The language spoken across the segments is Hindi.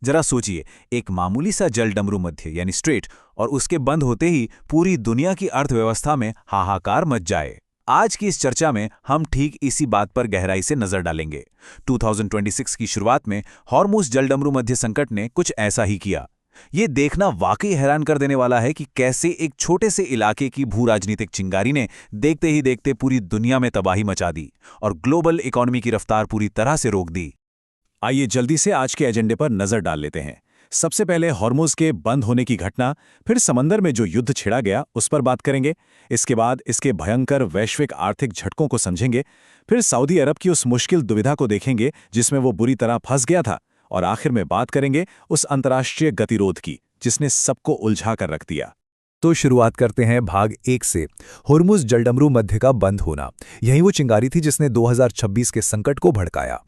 जरा सोचिए, एक मामूली सा जल डमरू मध्य यानी स्ट्रेट और उसके बंद होते ही पूरी दुनिया की अर्थव्यवस्था में हाहाकार मच जाए। आज की इस चर्चा में हम ठीक इसी बात पर गहराई से नजर डालेंगे। 2026 की शुरुआत में हॉर्मुज़ जलडमरू मध्य संकट ने कुछ ऐसा ही किया। ये देखना वाकई हैरान कर देने वाला है कि कैसे एक छोटे से इलाके की भू राजनीतिक चिंगारी ने देखते ही देखते पूरी दुनिया में तबाही मचा दी और ग्लोबल इकोनॉमी की रफ्तार पूरी तरह से रोक दी। आइए जल्दी से आज के एजेंडे पर नजर डाल लेते हैं। सबसे पहले हॉर्मुज़ के बंद होने की घटना, फिर समंदर में जो युद्ध छिड़ा गया उस पर बात करेंगे। इसके बाद इसके भयंकर वैश्विक आर्थिक झटकों को समझेंगे। फिर सऊदी अरब की उस मुश्किल दुविधा को देखेंगे जिसमें वो बुरी तरह फंस गया था। और आखिर में बात करेंगे उस अंतर्राष्ट्रीय गतिरोध की जिसने सबको उलझा कर रख दिया। तो शुरुआत करते हैं भाग 1 से, हॉर्मुज़ जलडमरू मध्य का बंद होना। यही वो चिंगारी थी जिसने 2026 के संकट को भड़काया।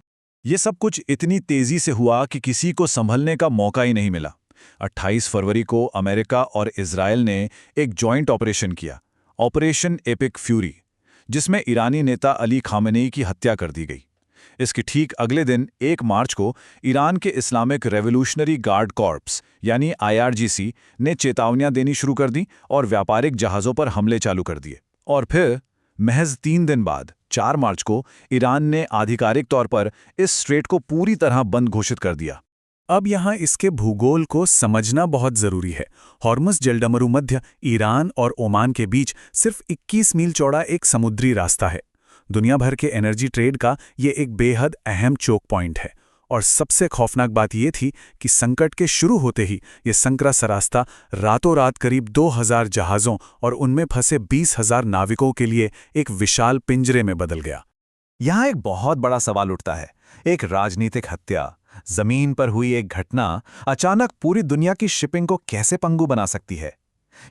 ये सब कुछ इतनी तेजी से हुआ कि किसी को संभलने का मौका ही नहीं मिला। 28 फरवरी को अमेरिका और इजरायल ने एक जॉइंट ऑपरेशन किया, ऑपरेशन एपिक फ्यूरी, जिसमें ईरानी नेता अली खामेनेई की हत्या कर दी गई। इसके ठीक अगले दिन 1 मार्च को ईरान के इस्लामिक रेवोल्यूशनरी गार्ड कॉर्प्स यानी IRGC ने चेतावनियां देनी शुरू कर दी और व्यापारिक जहाज़ों पर हमले चालू कर दिए। और फिर महज 3 दिन बाद 4 मार्च को ईरान ने आधिकारिक तौर पर इस स्ट्रेट को पूरी तरह बंद घोषित कर दिया। अब यहाँ इसके भूगोल को समझना बहुत जरूरी है। हॉर्मुज़ जलडमरू मध्य ईरान और ओमान के बीच सिर्फ 21 मील चौड़ा एक समुद्री रास्ता है। दुनिया भर के एनर्जी ट्रेड का ये एक बेहद अहम चोक पॉइंट है। और सबसे खौफनाक बात ये थी कि संकट के शुरू होते ही ये संकरा सा रास्ता रातों रात करीब 2000 जहाज़ों और उनमें फंसे 20,000 नाविकों के लिए एक विशाल पिंजरे में बदल गया। यहाँ एक बहुत बड़ा सवाल उठता है। एक राजनीतिक हत्या, जमीन पर हुई एक घटना अचानक पूरी दुनिया की शिपिंग को कैसे पंगु बना सकती है?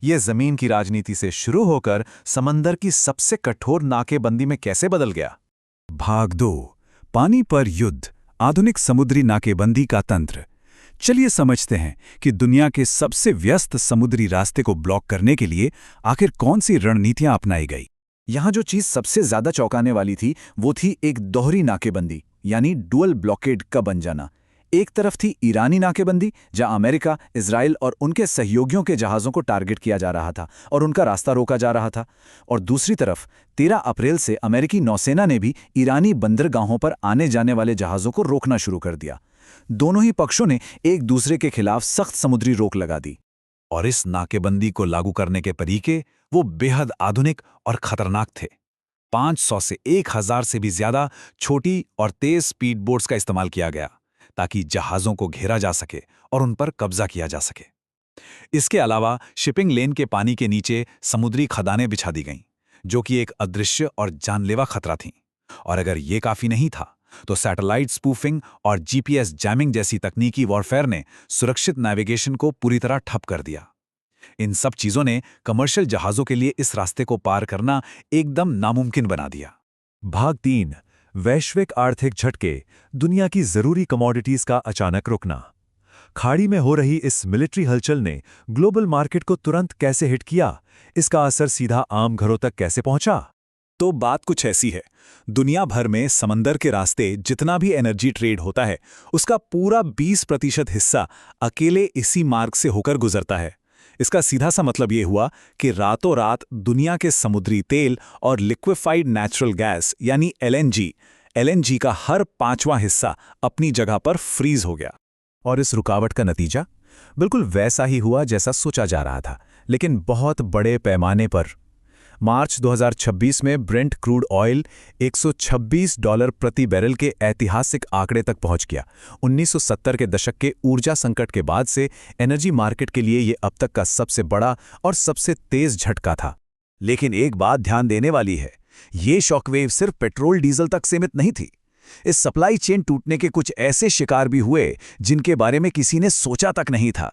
ये जमीन की राजनीति से शुरू होकर समंदर की सबसे कठोर नाकेबंदी में कैसे बदल गया? भाग 2, पानी पर युद्ध, आधुनिक समुद्री नाकेबंदी का तंत्र। चलिए समझते हैं कि दुनिया के सबसे व्यस्त समुद्री रास्ते को ब्लॉक करने के लिए आखिर कौन सी रणनीतियां अपनाई गई। यहाँ जो चीज सबसे ज्यादा चौंकाने वाली थी वो थी एक दोहरी नाकेबंदी यानी डुअल ब्लॉकेड का बन जाना। एक तरफ थी ईरानी नाकेबंदी जहां अमेरिका, इजराइल और उनके सहयोगियों के जहाज़ों को टारगेट किया जा रहा था और उनका रास्ता रोका जा रहा था। और दूसरी तरफ 13 अप्रैल से अमेरिकी नौसेना ने भी ईरानी बंदरगाहों पर आने जाने वाले जहाज़ों को रोकना शुरू कर दिया। दोनों ही पक्षों ने एक दूसरे के खिलाफ सख्त समुद्री रोक लगा दी। और इस नाकेबंदी को लागू करने के तरीके वो बेहद आधुनिक और खतरनाक थे। 500 से 1000 से भी ज्यादा छोटी और तेज स्पीड बोट्स का इस्तेमाल किया गया ताकि जहाज़ों को घेरा जा सके और उन पर कब्जा किया जा सके। इसके अलावा शिपिंग लेन के पानी के नीचे समुद्री खदानें बिछा दी गईं, जो कि एक अदृश्य और जानलेवा खतरा थीं। और अगर ये काफ़ी नहीं था तो सैटेलाइट स्पूफिंग और GPS जैमिंग जैसी तकनीकी वॉरफेयर ने सुरक्षित नेविगेशन को पूरी तरह ठप कर दिया। इन सब चीज़ों ने कमर्शियल जहाज़ों के लिए इस रास्ते को पार करना एकदम नामुमकिन बना दिया। भाग 3, वैश्विक आर्थिक झटके, दुनिया की जरूरी कमोडिटीज का अचानक रुकना। खाड़ी में हो रही इस मिलिट्री हलचल ने ग्लोबल मार्केट को तुरंत कैसे हिट किया? इसका असर सीधा आम घरों तक कैसे पहुंचा? तो बात कुछ ऐसी है। दुनिया भर में समंदर के रास्ते जितना भी एनर्जी ट्रेड होता है उसका पूरा 20% हिस्सा अकेले इसी मार्ग से होकर गुजरता है। इसका सीधा सा मतलब ये हुआ कि रातों रात दुनिया के समुद्री तेल और लिक्विफाइड नेचुरल गैस यानी LNG का हर 5वां हिस्सा अपनी जगह पर फ्रीज हो गया। और इस रुकावट का नतीजा बिल्कुल वैसा ही हुआ जैसा सोचा जा रहा था, लेकिन बहुत बड़े पैमाने पर। मार्च 2026 में ब्रेंट क्रूड ऑयल $126 प्रति बैरल के ऐतिहासिक आंकड़े तक पहुंच गया। 1970 के दशक के ऊर्जा संकट के बाद से एनर्जी मार्केट के लिए ये अब तक का सबसे बड़ा और सबसे तेज झटका था। लेकिन एक बात ध्यान देने वाली है, ये शॉकवेव सिर्फ पेट्रोल डीजल तक सीमित नहीं थी। इस सप्लाई चेन टूटने के कुछ ऐसे शिकार भी हुए जिनके बारे में किसी ने सोचा तक नहीं था।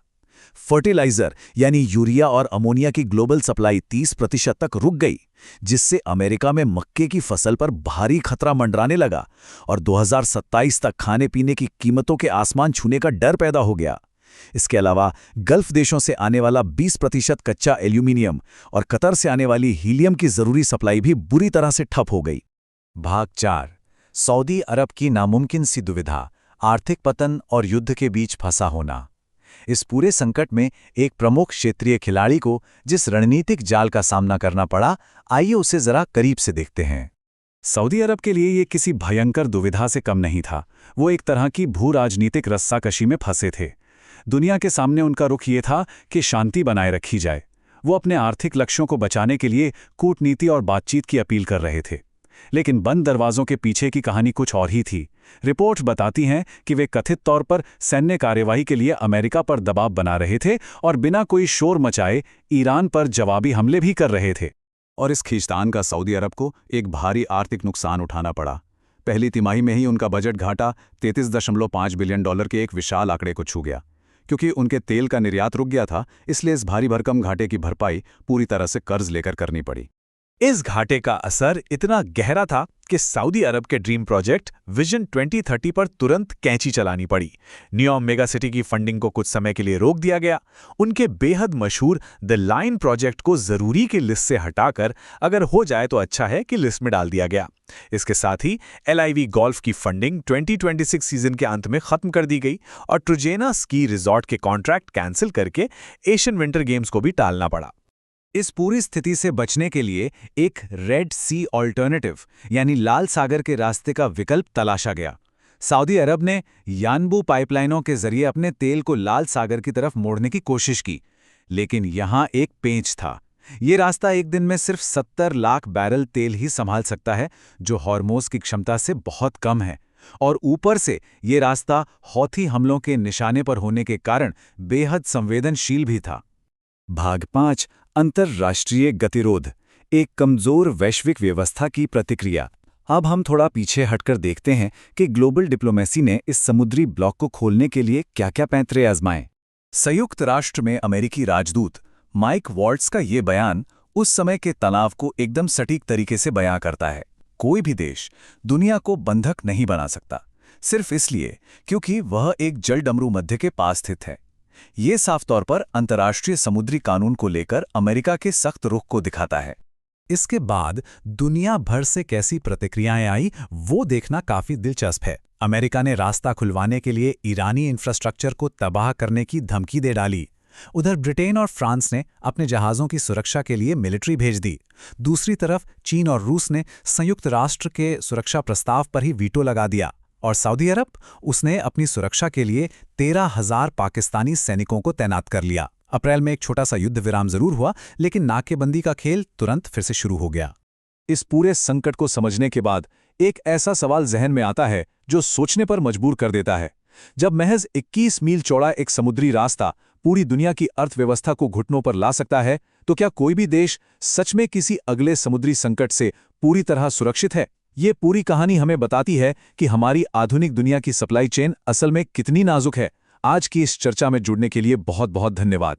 फर्टिलाइजर यानी यूरिया और अमोनिया की ग्लोबल सप्लाई 30% तक रुक गई, जिससे अमेरिका में मक्के की फसल पर भारी खतरा मंडराने लगा और 2027 तक खाने पीने की कीमतों के आसमान छूने का डर पैदा हो गया। इसके अलावा गल्फ देशों से आने वाला 20% कच्चा एल्यूमिनियम और कतर से आने वाली हीलियम की जरूरी सप्लाई भी बुरी तरह से ठप हो गई। भाग 4, सऊदी अरब की नामुमकिन सी दुविधा, आर्थिक पतन और युद्ध के बीच फंसा होना। इस पूरे संकट में एक प्रमुख क्षेत्रीय खिलाड़ी को जिस रणनीतिक जाल का सामना करना पड़ा, आइए उसे जरा करीब से देखते हैं। सऊदी अरब के लिए ये किसी भयंकर दुविधा से कम नहीं था। वो एक तरह की भू राजनीतिक रस्साकशी में फंसे थे। दुनिया के सामने उनका रुख ये था कि शांति बनाए रखी जाए। वो अपने आर्थिक लक्ष्यों को बचाने के लिए कूटनीति और बातचीत की अपील कर रहे थे, लेकिन बंद दरवाजों के पीछे की कहानी कुछ और ही थी। रिपोर्ट्स बताती हैं कि वे कथित तौर पर सैन्य कार्यवाही के लिए अमेरिका पर दबाव बना रहे थे और बिना कोई शोर मचाए ईरान पर जवाबी हमले भी कर रहे थे। और इस खींचतान का सऊदी अरब को एक भारी आर्थिक नुकसान उठाना पड़ा। पहली तिमाही में ही उनका बजट घाटा $33.5 बिलियन के एक विशाल आंकड़े को छू गया। क्योंकि उनके तेल का निर्यात रुक गया था, इसलिए इस भारी भरकम घाटे की भरपाई पूरी तरह से कर्ज लेकर करनी पड़ी। इस घाटे का असर इतना गहरा था कि सऊदी अरब के ड्रीम प्रोजेक्ट विजन 2030 पर तुरंत कैंची चलानी पड़ी। न्यूयॉर्क मेगा सिटी की फंडिंग को कुछ समय के लिए रोक दिया गया। उनके बेहद मशहूर द लाइन प्रोजेक्ट को जरूरी की लिस्ट से हटाकर अगर हो जाए तो अच्छा है कि लिस्ट में डाल दिया गया। इसके साथ ही LIV गोल्फ की फंडिंग 2026 सीजन के अंत में खत्म कर दी गई और ट्रुजेना स्की रिजॉर्ट के कॉन्ट्रैक्ट कैंसिल करके एशियन विंटर गेम्स को भी टालना पड़ा। इस पूरी स्थिति से बचने के लिए एक रेड सी ऑल्टरनेटिव यानी लाल सागर के रास्ते का विकल्प तलाशा गया। सऊदी अरब ने यानबू पाइपलाइनों के जरिए अपने तेल को लाल सागर की तरफ मोड़ने की कोशिश की, लेकिन यहां एक पेंच था। ये रास्ता एक दिन में सिर्फ 70 लाख बैरल तेल ही संभाल सकता है, जो हॉर्मोज की क्षमता से बहुत कम है। और ऊपर से ये रास्ता हौथी हमलों के निशाने पर होने के कारण बेहद संवेदनशील भी था। भाग 5 अंतर्राष्ट्रीय गतिरोध, एक कमजोर वैश्विक व्यवस्था की प्रतिक्रिया। अब हम थोड़ा पीछे हटकर देखते हैं कि ग्लोबल डिप्लोमेसी ने इस समुद्री ब्लॉक को खोलने के लिए क्या-क्या पैंतरे आजमाए। संयुक्त राष्ट्र में अमेरिकी राजदूत माइक वॉल्ट्स का ये बयान उस समय के तनाव को एकदम सटीक तरीके से बयां करता है। कोई भी देश दुनिया को बंधक नहीं बना सकता, सिर्फ इसलिए क्योंकि वह एक जलडमरू मध्य के पास स्थित है। ये साफ तौर पर अंतर्राष्ट्रीय समुद्री कानून को लेकर अमेरिका के सख्त रुख को दिखाता है। इसके बाद दुनिया भर से कैसी प्रतिक्रियाएं आई, वो देखना काफी दिलचस्प है। अमेरिका ने रास्ता खुलवाने के लिए ईरानी इंफ्रास्ट्रक्चर को तबाह करने की धमकी दे डाली। उधर ब्रिटेन और फ्रांस ने अपने जहाज़ों की सुरक्षा के लिए मिलिट्री भेज दी। दूसरी तरफ चीन और रूस ने संयुक्त राष्ट्र के सुरक्षा प्रस्ताव पर ही वीटो लगा दिया। और सऊदी अरब, उसने अपनी सुरक्षा के लिए 13,000 पाकिस्तानी सैनिकों को तैनात कर लिया। अप्रैल में एक छोटा सा युद्ध विराम जरूर हुआ, लेकिन नाकेबंदी का खेल तुरंत फिर से शुरू हो गया। इस पूरे संकट को समझने के बाद एक ऐसा सवाल जहन में आता है जो सोचने पर मजबूर कर देता है। जब महज 21 मील चौड़ा एक समुद्री रास्ता पूरी दुनिया की अर्थव्यवस्था को घुटनों पर ला सकता है, तो क्या कोई भी देश सच में किसी अगले समुद्री संकट से पूरी तरह सुरक्षित है? ये पूरी कहानी हमें बताती है कि हमारी आधुनिक दुनिया की सप्लाई चेन असल में कितनी नाजुक है। आज की इस चर्चा में जुड़ने के लिए बहुत बहुत धन्यवाद।